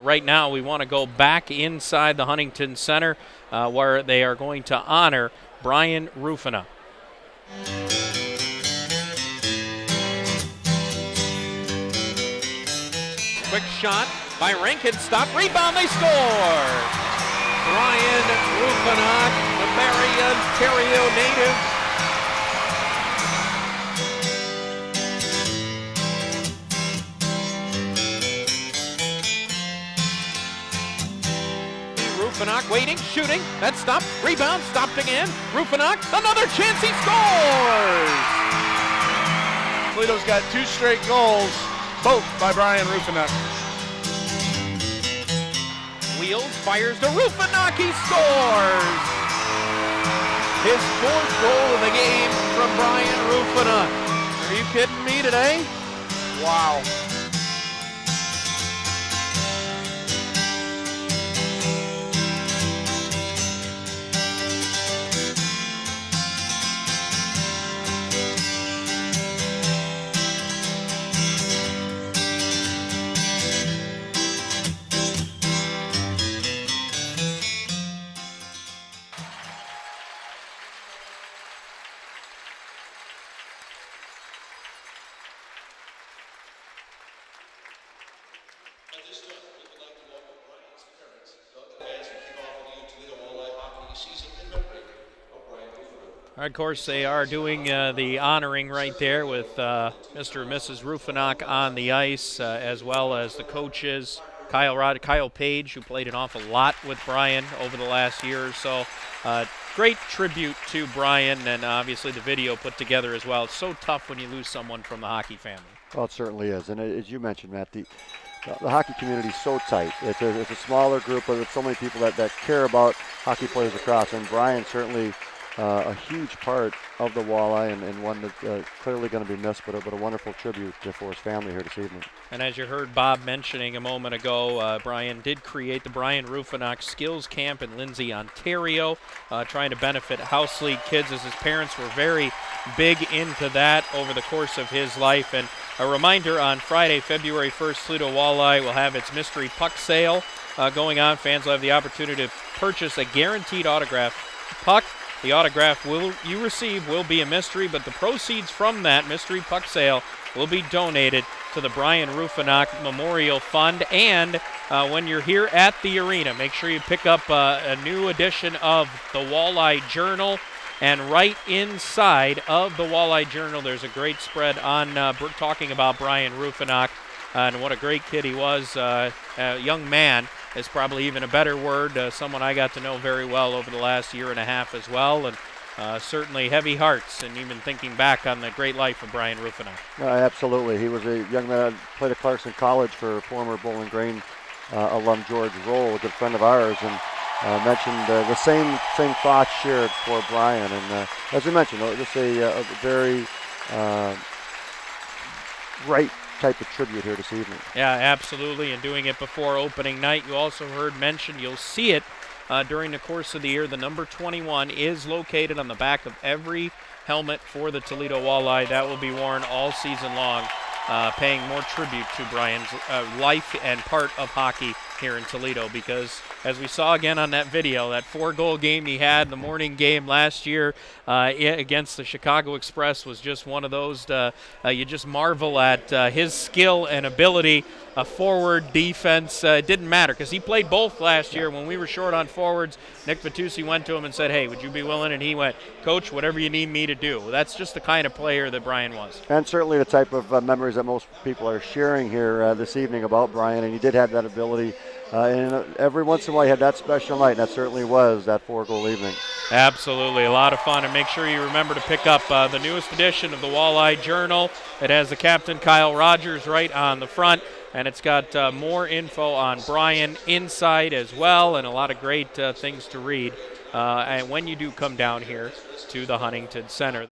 Right now, we want to go back inside the Huntington Center where they are going to honor Bryan Rufenach. Quick shot by Rankin, stop, rebound, they score! Bryan Rufenach, the Barrie, Ontario native. Rufenach waiting, shooting, that stopped, rebound, stopped again. Rufenach, another chance, he scores! Toledo's got 2 straight goals, both by Bryan Rufenach. Wheels, fires to Rufenach, he scores! His 4th goal of the game from Bryan Rufenach. Are you kidding me today? Wow. At this time, we would like to welcome Bryan's parents. As we kick off the new Toledo Walleye hockey season in memory of Bryan Rufenach. Of course, they are doing the honoring right there with Mr. and Mrs. Rufenach on the ice, as well as the coaches, Kyle Page, who played an awful lot with Bryan over the last year or so. Great tribute to Bryan, and obviously the video put together as well. It's so tough when you lose someone from the hockey family. Well, it certainly is, and as you mentioned, Matt, the hockey community is so tight. It's a smaller group, but there's so many people that care about hockey players across, and Bryan certainly a huge part of the Walleye, and one that's clearly going to be missed, but a wonderful tribute for his family here this evening. And as you heard Bob mentioning a moment ago, Bryan did create the Bryan Rufenach Skills Camp in Lindsay, Ontario, trying to benefit House League kids, as his parents were very big into that over the course of his life. And a reminder, on Friday, February 1st, Toledo Walleye will have its mystery puck sale going on. Fans will have the opportunity to purchase a guaranteed autograph puck. The autograph you receive will be a mystery, but the proceeds from that mystery puck sale will be donated to the Bryan Rufenach Memorial Fund. And when you're here at the arena, make sure you pick up a new edition of the Walleye Journal. And right inside of the Walleye Journal, there's a great spread on talking about Bryan Rufenach and what a great kid he was. A young man is probably even a better word. Someone I got to know very well over the last year and a half as well. And certainly heavy hearts, and even thinking back on the great life of Bryan Rufenach. Absolutely. He was a young man that played at Clarkson College for former Bowling Green alum George Roll, a good friend of ours, and mentioned the same thoughts shared for Bryan. And as we mentioned, just a very right type of tribute here this evening. Yeah, absolutely, and doing it before opening night. You also heard mentioned, you'll see it during the course of the year. The number 21 is located on the back of every helmet for the Toledo Walleye. That will be worn all season long, paying more tribute to Bryan's life and part of hockey here in Toledo, because as we saw again on that video, that 4-goal game he had, the morning game last year against the Chicago Express, was just one of those, you just marvel at his skill and ability. Forward, defense, it didn't matter, because he played both last year. When we were short on forwards, Nick Vitucci went to him and said, hey, would you be willing? And he went, Coach, whatever you need me to do. That's just the kind of player that Bryan was. And certainly the type of memories that most people are sharing here this evening about Bryan, and he did have that ability. And every once in a while he had that special night, and that certainly was that 4-goal evening. Absolutely, a lot of fun, and make sure you remember to pick up the newest edition of the Walleye Journal. It has the captain, Kyle Rogers, right on the front, and it's got more info on Bryan inside as well, and a lot of great things to read and when you do come down here to the Huntington Center.